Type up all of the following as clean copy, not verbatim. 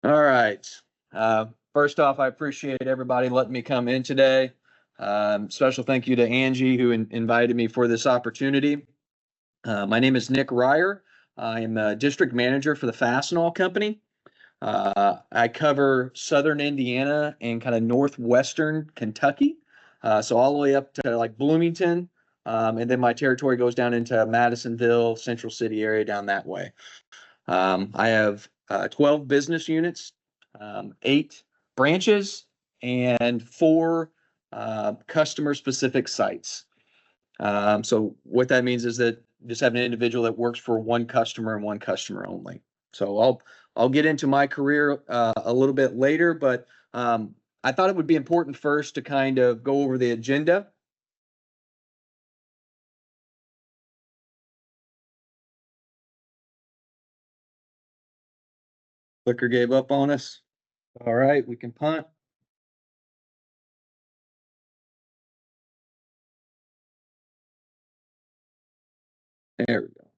All right. First off, I appreciate everybody letting me come in today. Special thank you to Angie who invited me for this opportunity. My name is Nick Reyher. I am a district manager for the Fastenal company. I cover southern Indiana and kind of northwestern Kentucky, so all the way up to like Bloomington, and then my territory goes down into Madisonville, Central City area down that way. I have 12 business units, 8 branches, and 4 customer specific sites. So what that means is that just have an individual that works for one customer and one customer only. So I'll get into my career a little bit later, but I thought it would be important first to kind of go over the agenda. Clicker gave up on us. All right, we can punt. There we go.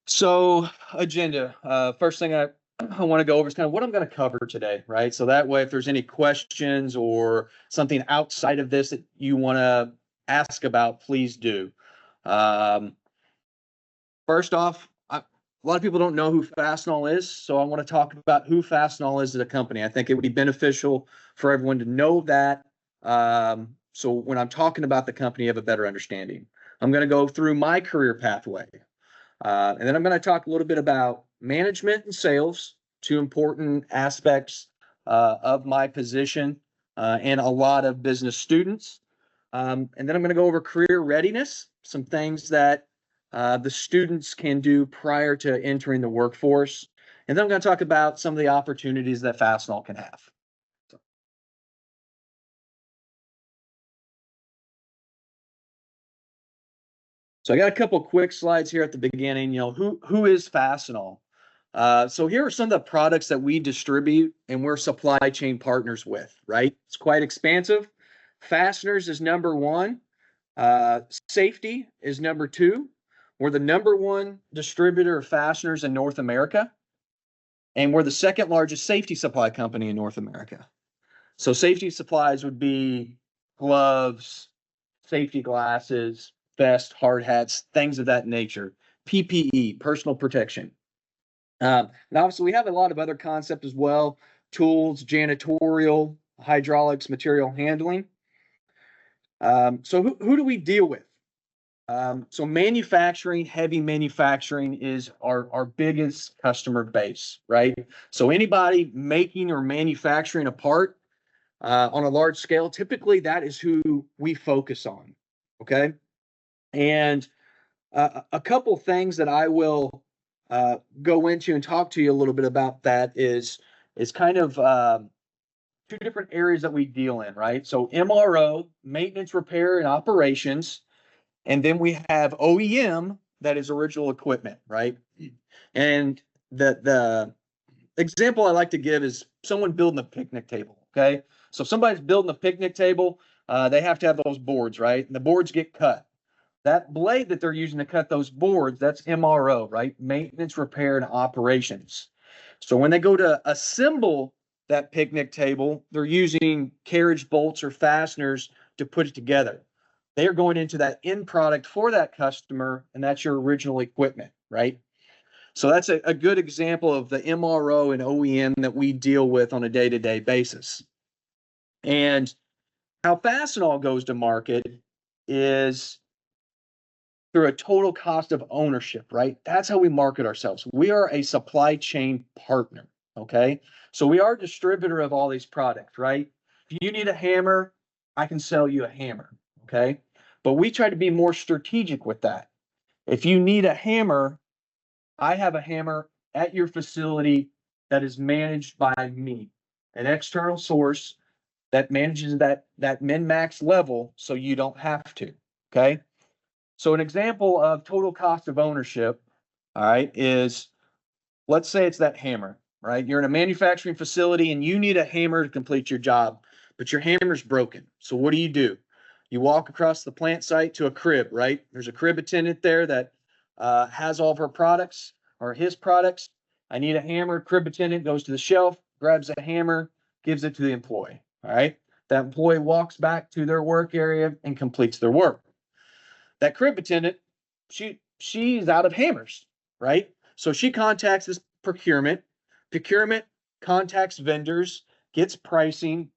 So agenda, first thing I want to go over is kind of what I'm going to cover today, right? So that way, if there's any questions or something outside of this that you want to ask about, please do. Um, First off, a lot of people don't know who Fastenal is, so I want to talk about who Fastenal is as a company. I think it would be beneficial for everyone to know that. So when I'm talking about the company, you have a better understanding. I'm going to go through my career pathway. And then I'm going to talk a little bit about management and sales, 2 important aspects of my position and a lot of business students. And then I'm going to go over career readiness, some things that the students can do prior to entering the workforce. And then I'm going to talk about some of the opportunities that Fastenal can have. So I got a couple quick slides here at the beginning. You know, who is Fastenal? So here are some of the products that we distribute and we're supply chain partners with, right? It's quite expansive. Fasteners is number 1. Safety is number 2. We're the number 1 distributor of fasteners in North America. And we're the second largest safety supply company in North America. So safety supplies would be gloves, safety glasses, vest, hard hats, things of that nature. PPE, personal protection. And obviously, we have a lot of other concepts as well: tools, janitorial, hydraulics, material handling. So who do we deal with? So manufacturing, heavy manufacturing is our biggest customer base, right? So anybody making or manufacturing a part on a large scale, typically that is who we focus on, okay? And a couple things that I will go into and talk to you a little bit about that is kind of 2 different areas that we deal in, right? So MRO, maintenance, repair, and operations, and then we have OEM, that is original equipment, right? And the example I like to give is someone building a picnic table. Okay, so if somebody's building a picnic table, they have to have those boards, right? And the boards get cut. That blade that they're using to cut those boards, that's MRO, right? Maintenance, repair, and operations. So when they go to assemble that picnic table, they're using carriage bolts or fasteners to put it together. They are going into that end product for that customer, and that's your original equipment, right? So that's a good example of the MRO and OEM that we deal with on a day-to-day basis. And how Fastenal goes to market is through a total cost of ownership, right? That's how we market ourselves. We are a supply chain partner, okay? So we are a distributor of all these products, right? If you need a hammer, I can sell you a hammer, okay? But we try to be more strategic with that. If you need a hammer, I have a hammer at your facility that is managed by me, an external source that manages that min-max level so you don't have to, okay? So an example of total cost of ownership, all right, is let's say it's that hammer, right? You're in a manufacturing facility and you need a hammer to complete your job, but your hammer's broken. So what do? You walk across the plant site to a crib, right? There's a crib attendant there that has all of her products or his products. I need a hammer. Crib attendant goes to the shelf, grabs a hammer, gives it to the employee. All right. That employee walks back to their work area and completes their work. That crib attendant, she's out of hammers, right? So she contacts this procurement. Procurement contacts vendors, gets pricing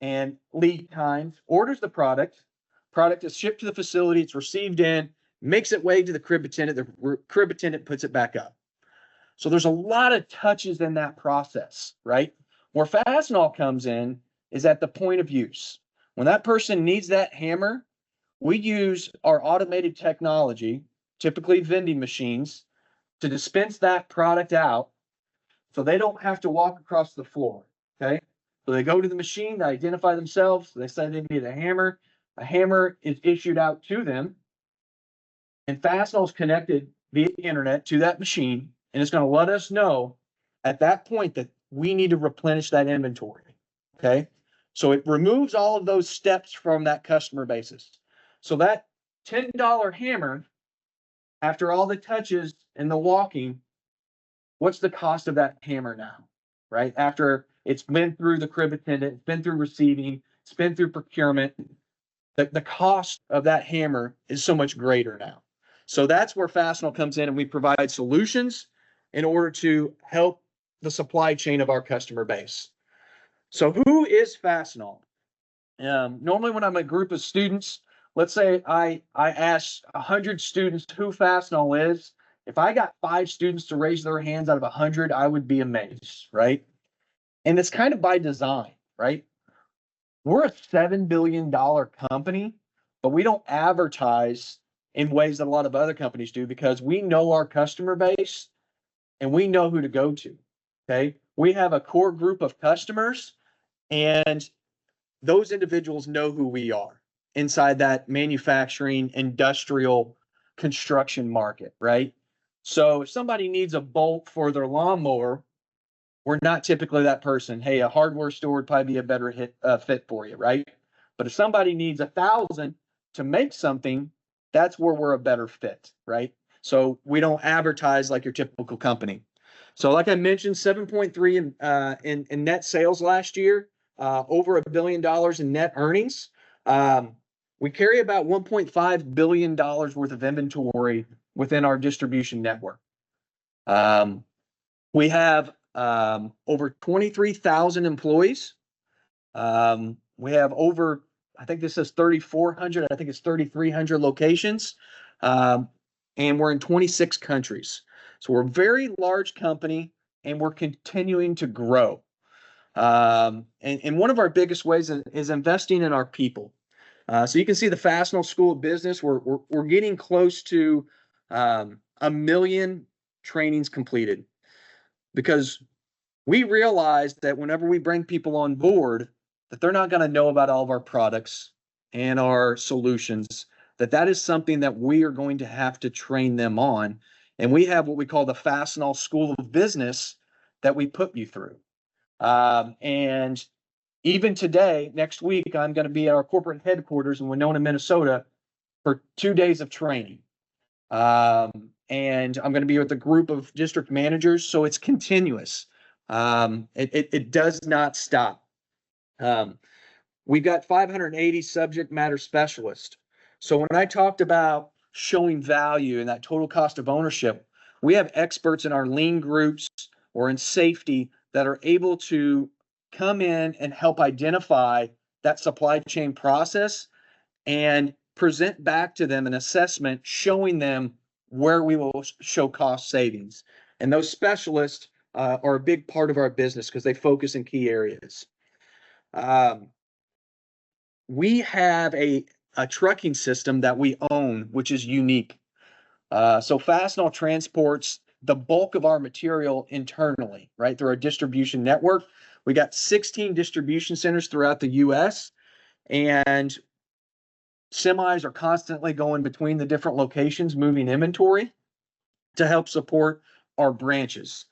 and lead times, orders the product. Product is shipped to the facility. It's received in, makes its way to the crib attendant. The crib attendant puts it back up. So there's a lot of touches in that process, right? Where Fastenal comes in is at the point of use. When that person needs that hammer, we use our automated technology, typically vending machines, to dispense that product out so they don't have to walk across the floor. Okay. So they go to the machine, they identify themselves, they say they need a hammer. A hammer is issued out to them, and Fastenal is connected via the internet to that machine, and it's going to let us know at that point that we need to replenish that inventory. Okay. So it removes all of those steps from that customer basis. So that $10 hammer, after all the touches and the walking, what's the cost of that hammer now, right? After it's been through the crib attendant, it's been through receiving, it's been through procurement, the cost of that hammer is so much greater now. So that's where Fastenal comes in, and we provide solutions in order to help the supply chain of our customer base. So who is Fastenal? Normally when I'm a group of students, let's say I ask 100 students who Fastenal is. If I got 5 students to raise their hands out of 100, I would be amazed, right? And it's kind of by design, right? We're a $7 billion company, but we don't advertise in ways that a lot of other companies do because we know our customer base and we know who to go to. Okay. We have a core group of customers, and those individuals know who we are inside that manufacturing, industrial, construction market, right? So if somebody needs a bolt for their lawnmower, we're not typically that person. Hey, a hardware store would probably be a better fit for you, right? But if somebody needs 1,000 to make something, that's where we're a better fit, right? So we don't advertise like your typical company. So like I mentioned, 7.3 in net sales last year, over $1 billion in net earnings. We carry about $1.5 billion worth of inventory within our distribution network. We have over 23,000 employees. We have over, I think this says 3,400, I think it's 3,300 locations. And we're in 26 countries. So we're a very large company, and we're continuing to grow. And one of our biggest ways is investing in our people. So you can see the Fastenal School of Business. We're getting close to 1 million trainings completed, because we realize that whenever we bring people on board, that they're not going to know about all of our products and our solutions, that is something that we are going to have to train them on. And we have what we call the Fastenal School of Business that we put you through. And even today, next week, I'm going to be at our corporate headquarters in Winona, Minnesota for 2 days of training. And I'm going to be with a group of district managers. So it's continuous. It does not stop. We've got 580 subject matter specialists. So when I talked about showing value and that total cost of ownership, we have experts in our lean groups or in safety that are able to come in and help identify that supply chain process and present back to them an assessment showing them where we will show cost savings. And those specialists are a big part of our business because they focus in key areas. We have a trucking system that we own, which is unique. So Fastenal transports the bulk of our material internally, right, through our distribution network. We got 16 distribution centers throughout the U.S., and semis are constantly going between the different locations, moving inventory to help support our branches.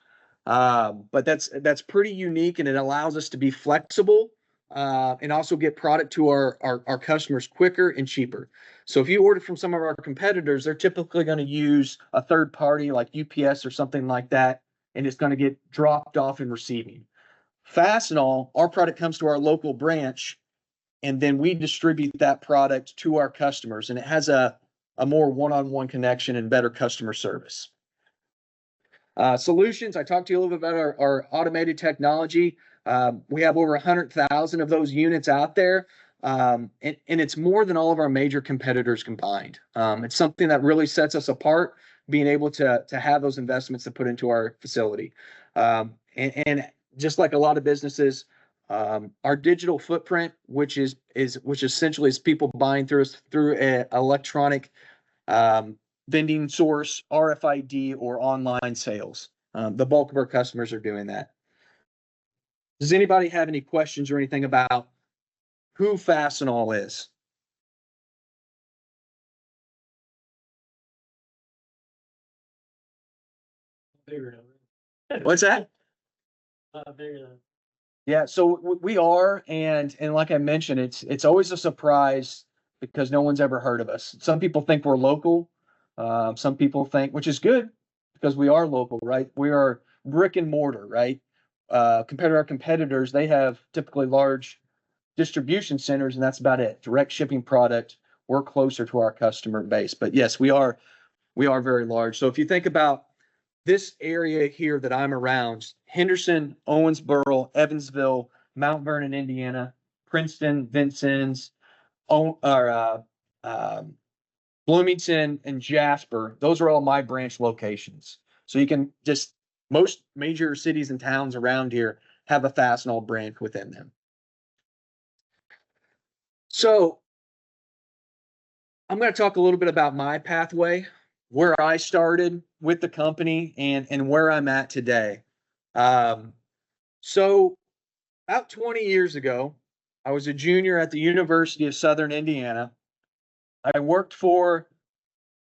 But that's pretty unique, and it allows us to be flexible and also get product to our customers quicker and cheaper. So if you order from some of our competitors, they're typically going to use a third party like UPS or something like that and it's going to get dropped off in receiving. Fastenal, our product comes to our local branch, and then we distribute that product to our customers, and it has a more one-on-one connection and better customer service. Solutions, I talked to you a little bit about our automated technology. We have over 100,000 of those units out there, and it's more than all of our major competitors combined. It's something that really sets us apart, being able to have those investments to put into our facility. And just like a lot of businesses, our digital footprint, which essentially is people buying through an electronic vending source, RFID, or online sales. The bulk of our customers are doing that. Does anybody have any questions or anything about who Fastenal is? What's that? Yeah, so we are, and like I mentioned, it's always a surprise because no one's ever heard of us. Some people think we're local. Some people think, which is good, because we are local, right? We are brick and mortar, right? Compared to our competitors, they have typically large distribution centers, and that's about it. Direct shipping product. We're closer to our customer base, but yes, we are very large. So if you think about this area here that I'm around, Henderson, Owensboro, Evansville, Mount Vernon, Indiana, Princeton, Vincennes, Bloomington, and Jasper, those are all my branch locations. So you can just, most major cities and towns around here have a Fastenal branch within them. So I'm going to talk a little bit about my pathway, where I started with the company, and where I'm at today. So about 20 years ago, I was a junior at the University of Southern Indiana. I worked for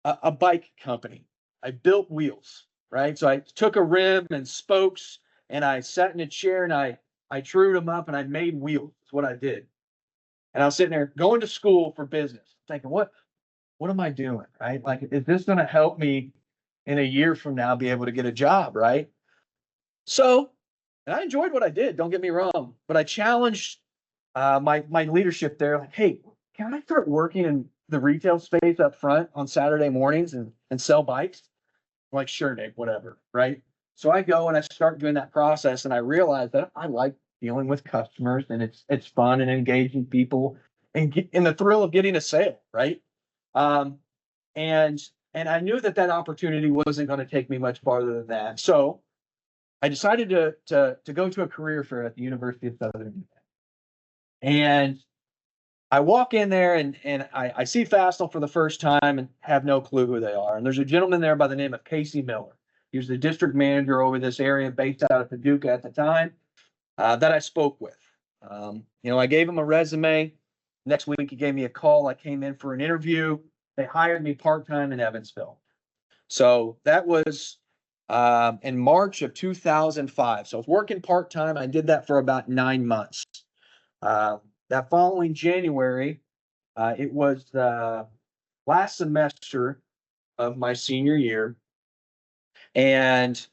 a bike company. I built wheels, right? So I took a rim and spokes, and I sat in a chair, and I trued them up, and I made wheels. That's what I did. And I was sitting there going to school for business, thinking, what am I doing, right? Like, is this going to help me in a year from now be able to get a job, right? So, and I enjoyed what I did, don't get me wrong, but I challenged my leadership there, like, hey, can I start working in the retail space up front on Saturday mornings and sell bikes? I'm like, sure, Nick, whatever, right? So I go and I start doing that process, and I realize that I like dealing with customers, and it's fun and engaging people, and the thrill of getting a sale, right? And I knew that opportunity wasn't going to take me much farther than that. So I decided to go to a career fair at the University of Southern Indiana. And I walk in there, and I see Fastenal for the first time and have no clue who they are. And there's a gentleman there by the name of Casey Miller. He was the district manager over this area, based out of Paducah at the time, that I spoke with. I gave him a resume. Next week, he gave me a call. I came in for an interview. They hired me part-time in Evansville. So that was in March of 2005. So I was working part-time. I did that for about 9 months. That following January, it was the last semester of my senior year, and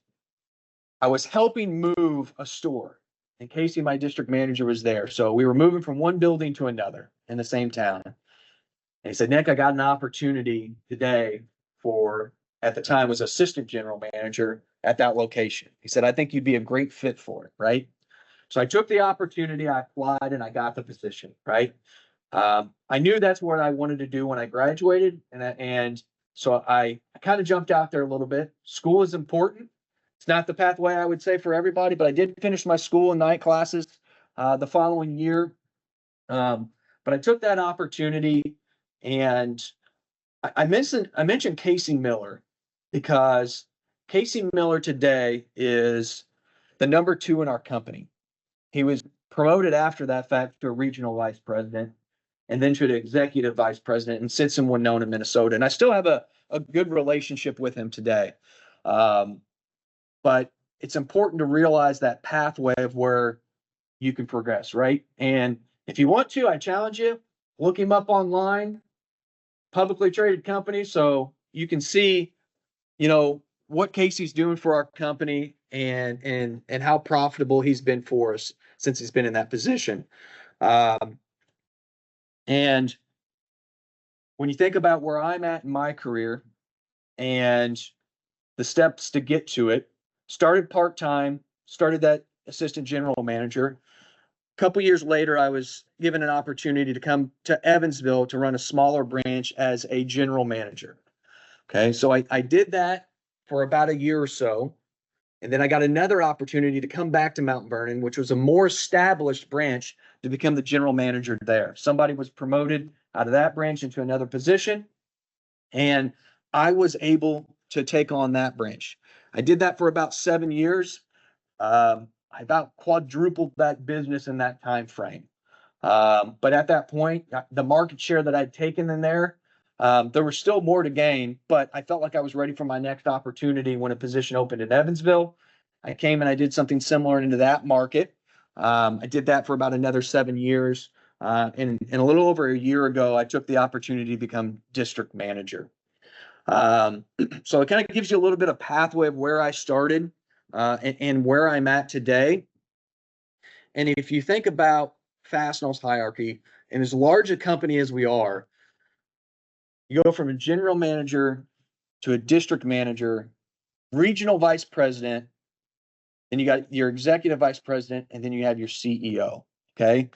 I was helping move a store. And Casey, my district manager, was there. So we were moving from one building to another in the same town. And he said, Nick, I got an opportunity today for, at the time, was assistant general manager at that location. He said, I think you'd be a great fit for it, right? So I took the opportunity, I applied, and I got the position, right? I knew that's what I wanted to do when I graduated. And so I kind of jumped out there a little bit. School is important. It's not the pathway I would say for everybody, but I did finish my school and night classes the following year. But I took that opportunity, and I mentioned Casey Miller because Casey Miller today is the number 2 in our company. He was promoted after that fact to a regional vice president, and then to an executive vice president, and sits in Winona, Minnesota. And I still have a good relationship with him today. But it's important to realize that pathway of where you can progress, right? And if you want to, I challenge you, look him up online, publicly traded company, so you can see, what Casey's doing for our company and how profitable he's been for us since he's been in that position. And when you think about where I'm at in my career and the steps to get to it, started part-time, started that assistant general manager. A couple years later, I was given an opportunity to come to Evansville to run a smaller branch as a general manager. Okay, so I did that for about a year or so. And then I got another opportunity to come back to Mount Vernon, which was a more established branch, to become the general manager there. Somebody was promoted out of that branch into another position, and I was able to take on that branch. I did that for about 7 years. I about quadrupled that business in that time frame. But at that point, the market share that I'd taken in there was still more to gain, but I felt like I was ready for my next opportunity when a position opened in Evansville. I came and I did something similar into that market. I did that for about another 7 years. And a little over a year ago, I took the opportunity to become district manager. So it kind of gives you a little bit of pathway of where I started and where I'm at today. And if you think about Fastenal's hierarchy, and as large a company as we are, you go from a general manager to a district manager, regional vice president, then you got your executive vice president, and then you have your CEO. Okay.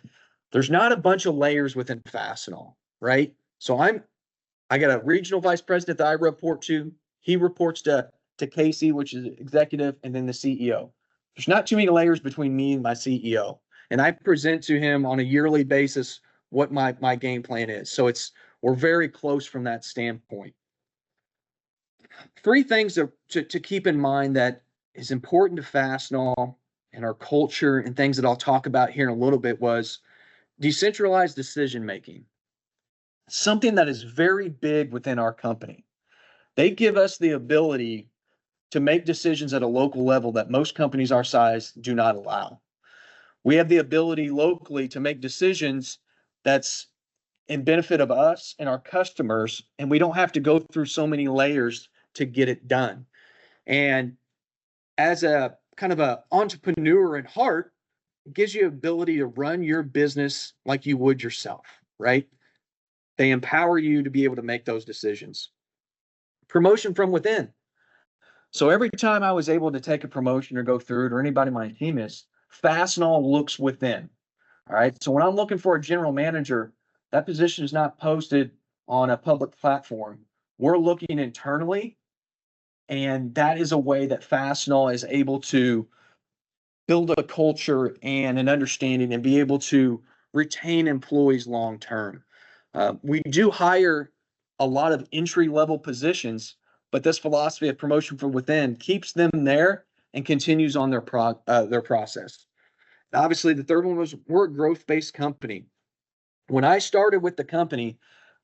There's not a bunch of layers within Fastenal, right? So I got a regional vice president that I report to. He reports to Casey, which is executive, and then the CEO. There's not too many layers between me and my CEO. And I present to him on a yearly basis what my game plan is. So we're very close from that standpoint. Three things to keep in mind that is important to Fastenal and our culture and things that I'll talk about here in a little bit was decentralized decision making. Something that is very big within our company. They give us the ability to make decisions at a local level that most companies our size do not allow. We have the ability locally to make decisions that's in benefit of us and our customers, and we don't have to go through so many layers to get it done. And as a kind of an entrepreneur at heart, it gives you ability to run your business like you would yourself, right? They empower you to be able to make those decisions. Promotion from within. So every time I was able to take a promotion or go through it, or anybody on my team is, Fastenal looks within. All right. So when I'm looking for a general manager, that position is not posted on a public platform. We're looking internally, and that is a way that Fastenal is able to build a culture and an understanding and be able to retain employees long term. We do hire a lot of entry level positions, but this philosophy of promotion from within keeps them there and continues on their process. Obviously, the third one was we're a growth based company. When I started with the company,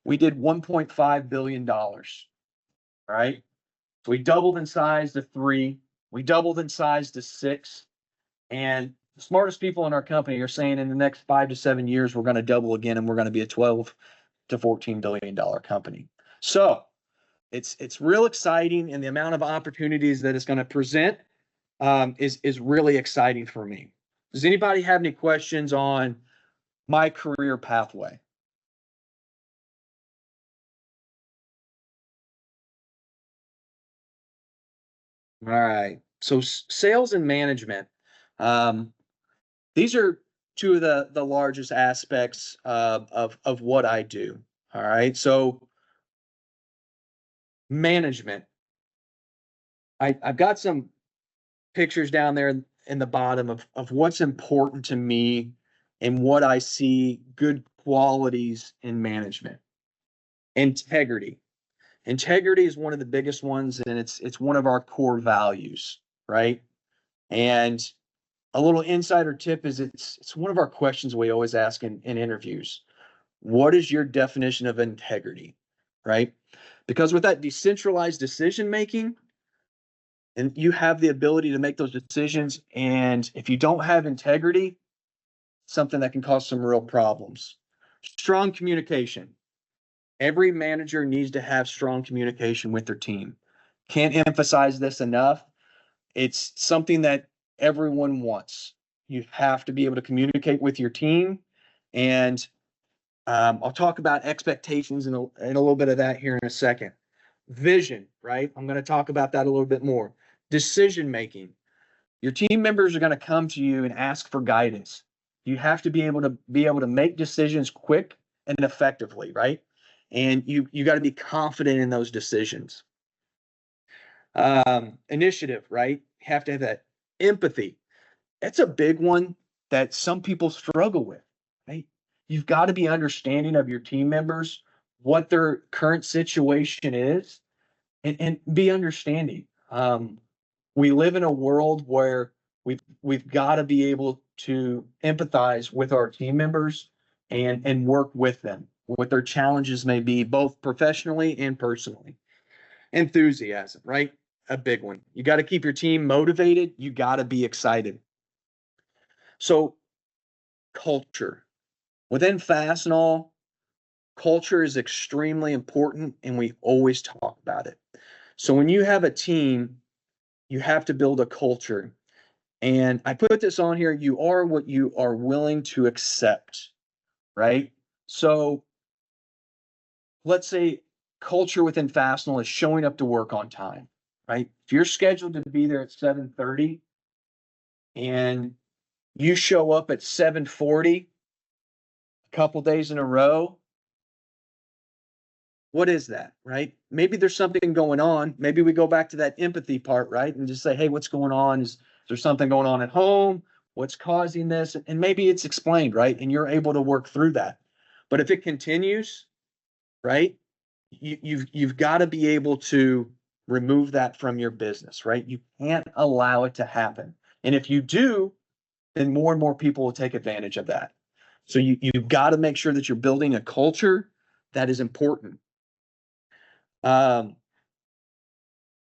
we did $1.5 billion. Right. So we doubled in size to 3, we doubled in size to 6. And the smartest people in our company are saying in the next 5 to 7 years, we're going to double again and we're going to be a 12 to $14 billion company. So it's real exciting, and the amount of opportunities that it's going to present is really exciting for me. Does anybody have any questions on my career pathway? All right. So sales and management. These are two of the largest aspects of what I do. All right. So management. I've got some pictures down there in the bottom of what's important to me and what I see good qualities in management. Integrity. Integrity is one of the biggest ones, and it's one of our core values, right? And a little insider tip is it's one of our questions we always ask in interviews. What is your definition of integrity, right? Because with that decentralized decision making, and you have the ability to make those decisions, and if you don't have integrity, something that can cause some real problems. Strong communication. Every manager needs to have strong communication with their team. Can't emphasize this enough. It's something that everyone wants. You have to be able to communicate with your team. And I'll talk about expectations and a little bit of that here in a second. Vision, right? I'm going to talk about that a little bit more. Decision making. Your team members are going to come to you and ask for guidance. You have to be able to make decisions quick and effectively, right? And you got to be confident in those decisions. Initiative, right? You have to have that empathy. That's a big one that some people struggle with, right? You've got to be understanding of your team members, what their current situation is, and be understanding. We live in a world where we've got to be able to empathize with our team members and work with them, what their challenges may be, both professionally and personally. Enthusiasm, right? A big one. You got to keep your team motivated. You got to be excited. So, culture. Within Fastenal, culture is extremely important, and we always talk about it. So, when you have a team, you have to build a culture. And I put this on here, you are what you are willing to accept, right? So, let's say culture within Fastenal is showing up to work on time, right? If you're scheduled to be there at 7:30 and you show up at 7:40 a couple days in a row, what is that, right? Maybe there's something going on. Maybe we go back to that empathy part, right? And just say, hey, what's going on? Is there something going on at home? What's causing this? And maybe it's explained, right? And you're able to work through that. But if it continues, right, you've got to be able to remove that from your business, right? You can't allow it to happen. And if you do, then more and more people will take advantage of that. So you've got to make sure that you're building a culture that is important. That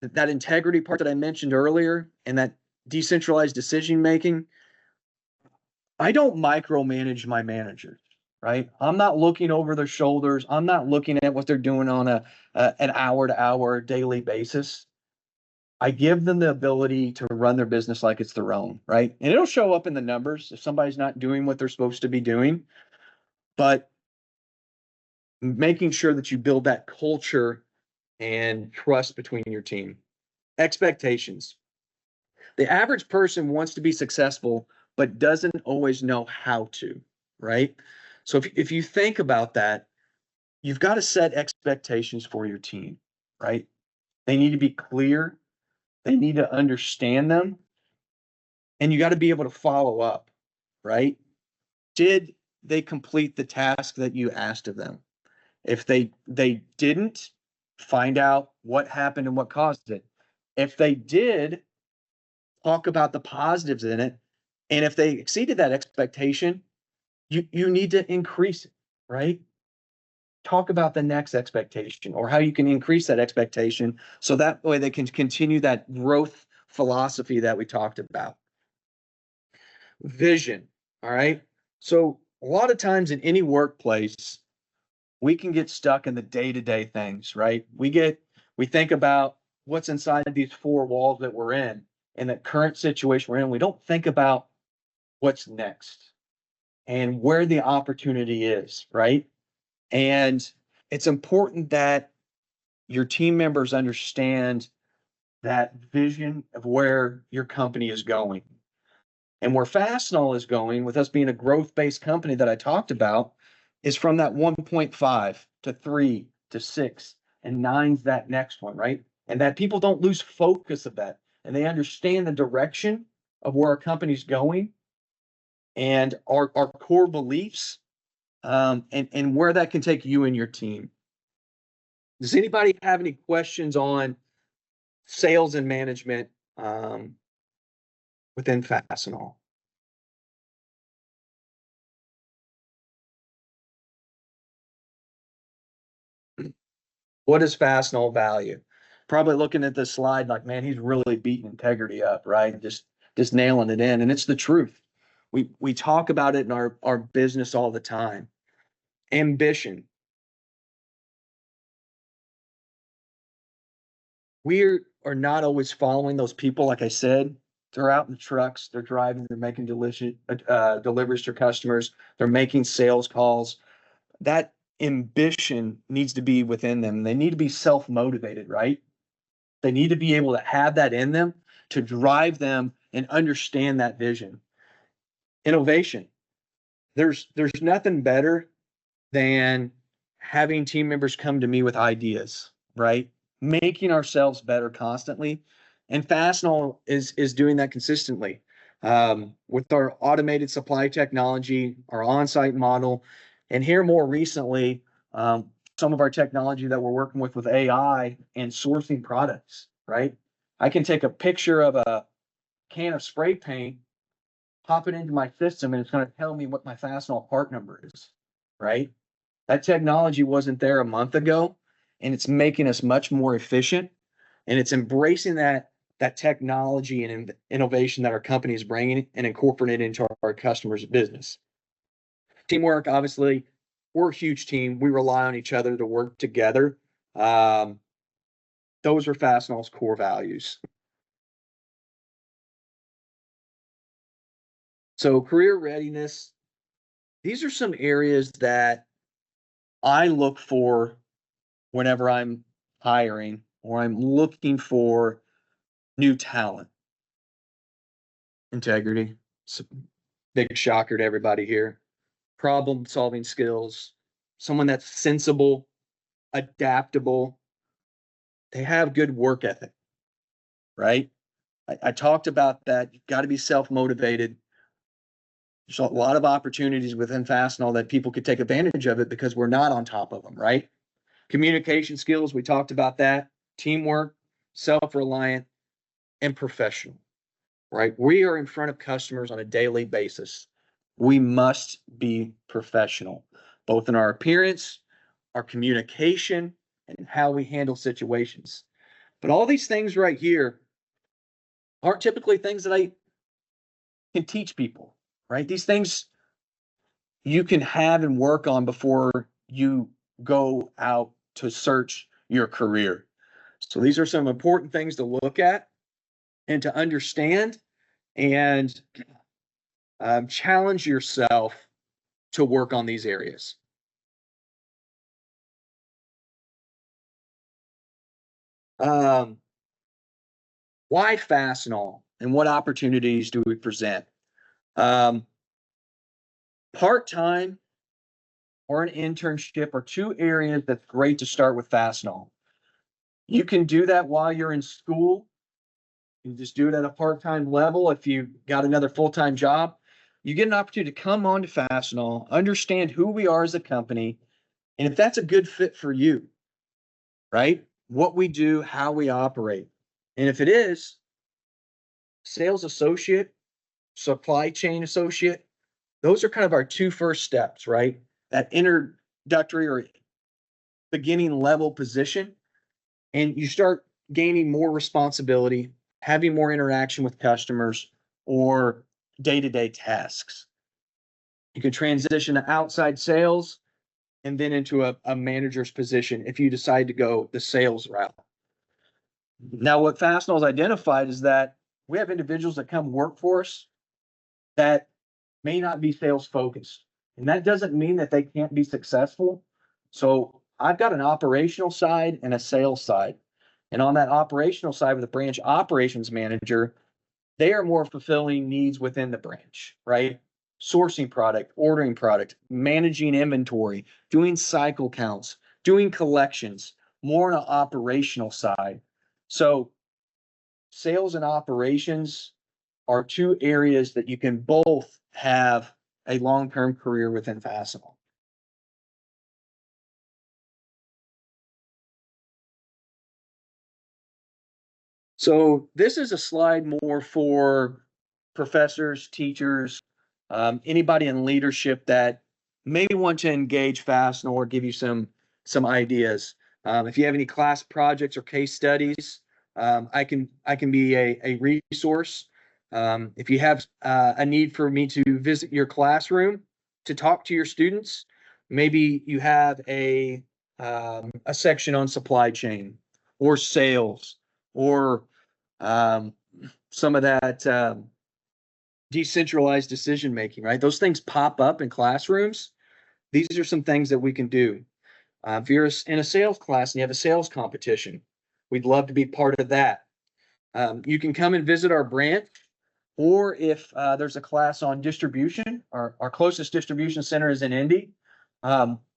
integrity part that I mentioned earlier and that decentralized decision making, I don't micromanage my managers, right? I'm not looking over their shoulders. I'm not looking at what they're doing on an hour to hour daily basis. I give them the ability to run their business like it's their own, right? And it'll show up in the numbers if somebody's not doing what they're supposed to be doing. But making sure that you build that culture and trust between your team. Expectations. The average person wants to be successful, but doesn't always know how to, right? So if you think about that, you've got to set expectations for your team, right? They need to be clear. They need to understand them. And you got to be able to follow up, right? Did they complete the task that you asked of them? If they didn't, find out what happened and what caused it. If they did, talk about the positives in it. And if they exceeded that expectation, you need to increase it, right? Talk about the next expectation or how you can increase that expectation so that way they can continue that growth philosophy that we talked about. Vision, all right? So a lot of times in any workplace, we can get stuck in the day-to-day things, right? We think about what's inside of these four walls that we're in the current situation we're in. We don't think about what's next and where the opportunity is, right? And it's important that your team members understand that vision of where your company is going. And where Fastenal is going, with us being a growth-based company that I talked about, is from that 1.5 to 3 to 6, and 9's that next one, right? And that people don't lose focus of that, and they understand the direction of where our company's going and our core beliefs, and where that can take you and your team. Does anybody have any questions on sales and management within Fastenal? What does Fastenal value? Probably looking at this slide like, man, he's really beating integrity up, right? Just nailing it in. And it's the truth. We talk about it in our business all the time. Ambition. are not always following those people. Like I said, they're out in the trucks, they're driving, they're making deliveries to customers, they're making sales calls. That ambition needs to be within them. They need to be self-motivated, right? They need to be able to have that in them to drive them and understand that vision. Innovation. There's nothing better than having team members come to me with ideas, right? Making ourselves better constantly. And Fastenal is doing that consistently. With our automated supply technology, our on-site model, and here more recently, some of our technology that we're working with AI and sourcing products, right? I can take a picture of a can of spray paint, pop it into my system, and it's going to tell me what my Fastenal part number is, right? That technology wasn't there a month ago, and it's making us much more efficient, and it's embracing that technology and innovation that our company is bringing and incorporating it into our customers' business. Teamwork, obviously, we're a huge team. We rely on each other to work together. Those are Fastenal's core values. So career readiness, these are some areas that I look for whenever I'm hiring or I'm looking for new talent. Integrity, it's a big shocker to everybody here. Problem solving skills, someone that's sensible, adaptable, they have good work ethic, right? I talked about that. You've got to be self-motivated. There's a lot of opportunities within Fastenal that people could take advantage of it because we're not on top of them, right? Communication skills, we talked about that. Teamwork, self-reliant, and professional, right? We are in front of customers on a daily basis. We must be professional, both in our appearance, our communication, and how we handle situations. But all these things right here aren't typically things that I can teach people, right? These things you can have and work on before you go out to search your career. So these are some important things to look at and to understand and challenge yourself to work on these areas. Why Fastenal and what opportunities do we present? Part-time or an internship are two areas that's great to start with Fastenal. You can do that while you're in school. You can just do it at a part-time level. If you got another full-time job, you get an opportunity to come on to Fastenal, understand who we are as a company, and if that's a good fit for you, right? What we do, how we operate. And if it is, sales associate, supply chain associate, those are kind of our two first steps, right? That introductory or beginning level position. And you start gaining more responsibility, having more interaction with customers or day-to-day tasks. You can transition to outside sales and then into a manager's position if you decide to go the sales route. Now, what Fastenal has identified is that we have individuals that come work for us that may not be sales focused. And that doesn't mean that they can't be successful. So I've got an operational side and a sales side. And on that operational side with a branch operations manager, they are more fulfilling needs within the branch, right? Sourcing product, ordering product, managing inventory, doing cycle counts, doing collections, more on an operational side. So sales and operations are two areas that you can both have a long-term career within Fastenal. So this is a slide more for professors, teachers, anybody in leadership that may want to engage Fastenal or give you some ideas. If you have any class projects or case studies, I can be a resource. If you have a need for me to visit your classroom to talk to your students, maybe you have a section on supply chain or sales or some of that decentralized decision making, right? Those things pop up in classrooms. These are some things that we can do. If you're in a sales class and you have a sales competition, we'd love to be part of that. You can come and visit our branch, or if there's a class on distribution, our closest distribution center is in Indy.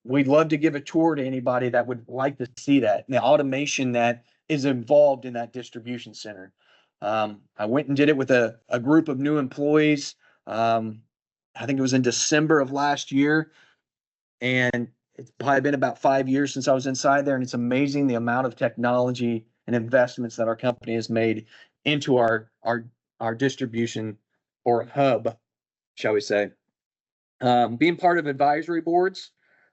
We'd love to give a tour to anybody that would like to see that, and the automation that is involved in that distribution center. I went and did it with a group of new employees. I think it was in December of last year, and it's probably been about 5 years since I was inside there, and it's amazing the amount of technology and investments that our company has made into our distribution or hub, shall we say. Being part of advisory boards,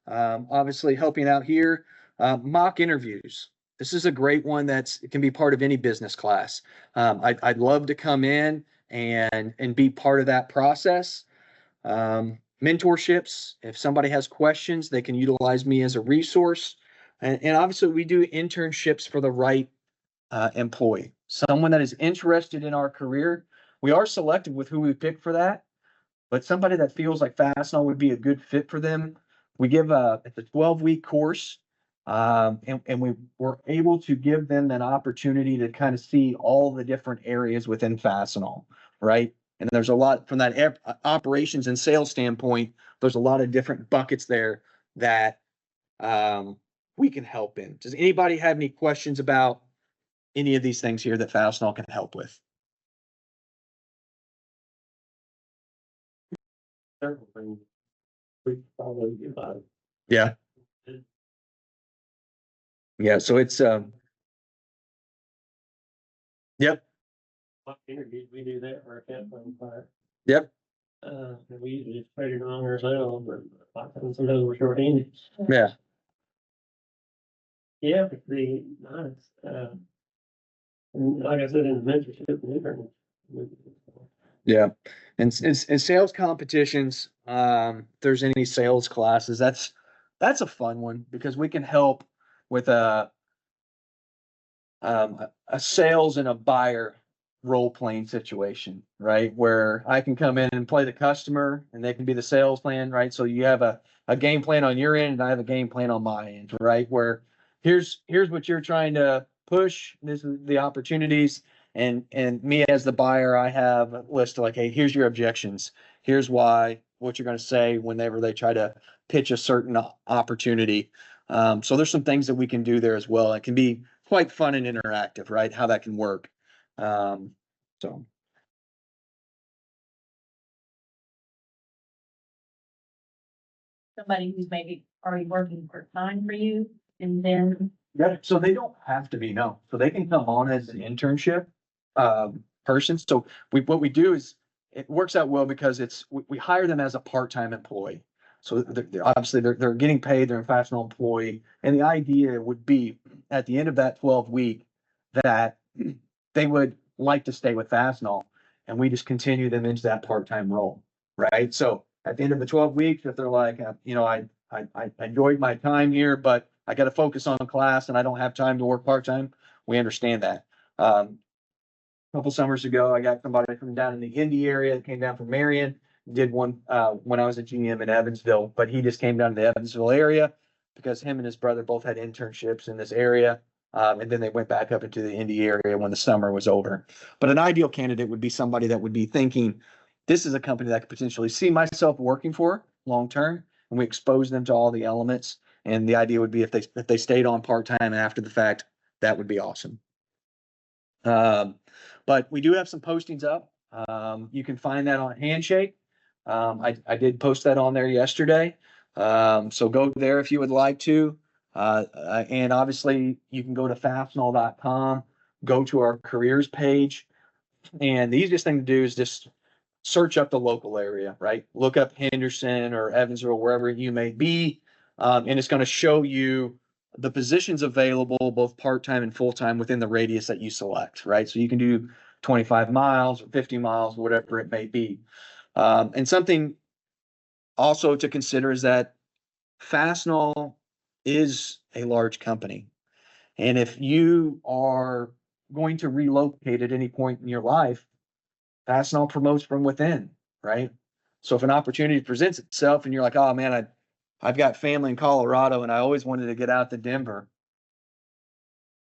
obviously helping out here. Mock interviews. This is a great one it can be part of any business class. I'd love to come in and be part of that process. Mentorships. If somebody has questions, they can utilize me as a resource. And obviously, we do internships for the right employee, someone that is interested in our career. We are selective with who we pick for that, but somebody that feels like Fastenal would be a good fit for them. We give it's a 12-week course, and we're able to give them an opportunity to kind of see all the different areas within Fastenal, right? And there's a lot from that operations and sales standpoint. There's a lot of different buckets there that we can help in. Does anybody have any questions about any of these things here that Fastenal can help with? Yeah. Yeah. So it's yep. Interviews, we do that for our campaign fire. Yep. We usually just put it on ourselves, but sometimes we're short-handed. Yeah. Yeah, but the nice. And like I said, in the mentorship and intern. Yeah. And sales competitions, if there's any sales classes, that's a fun one because we can help with a sales and a buyer role playing situation, right? Where I can come in and play the customer and they can be the sales plan, right? So you have a game plan on your end and I have a game plan on my end, right? Where here's what you're trying to push. This is the opportunities. And me as the buyer, I have a list of like, hey, here's your objections. Here's why, what you're going to say whenever they try to pitch a certain opportunity. So there's some things that we can do there as well. It can be quite fun and interactive, right? How that can work. So. Somebody who's maybe already working part-time for you and then. Yeah, so they don't have to be, no. So they can come on as an internship person. So what we do is it works out well because we hire them as a part-time employee. So obviously they're getting paid, they're a Fastenal employee. And the idea would be at the end of that 12-week that they would like to stay with Fastenal and we just continue them into that part-time role, right? So at the end of the 12 weeks, if they're like, I enjoyed my time here, but I got to focus on class and I don't have time to work part-time, we understand that. A couple summers ago, I got somebody from down in the Indy area that came down from Marion, did one when I was a GM in Evansville, but he just came down to the Evansville area because him and his brother both had internships in this area. And then they went back up into the Indy area when the summer was over. But an ideal candidate would be somebody that would be thinking, this is a company that I could potentially see myself working for long-term, and we expose them to all the elements. And the idea would be if they stayed on part-time after the fact, that would be awesome. But we do have some postings up. You can find that on Handshake. I did post that on there yesterday. So go there if you would like to. And obviously you can go to fastenal.com, go to our careers page. And the easiest thing to do is just search up the local area, right? Look up Henderson or Evansville, wherever you may be. And it's going to show you the positions available, both part-time and full-time within the radius that you select, right? So you can do 25 miles or 50 miles, whatever it may be. And something also to consider is that Fastenal is a large company. And if you are going to relocate at any point in your life, Fastenal promotes from within, right? So if an opportunity presents itself and you're like, oh man, I've got family in Colorado and I always wanted to get out to Denver,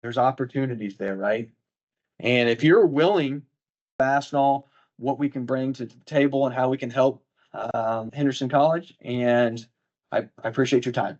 there's opportunities there, right? And if you're willing, Fastenal, what we can bring to the table and how we can help Henderson College, and I appreciate your time.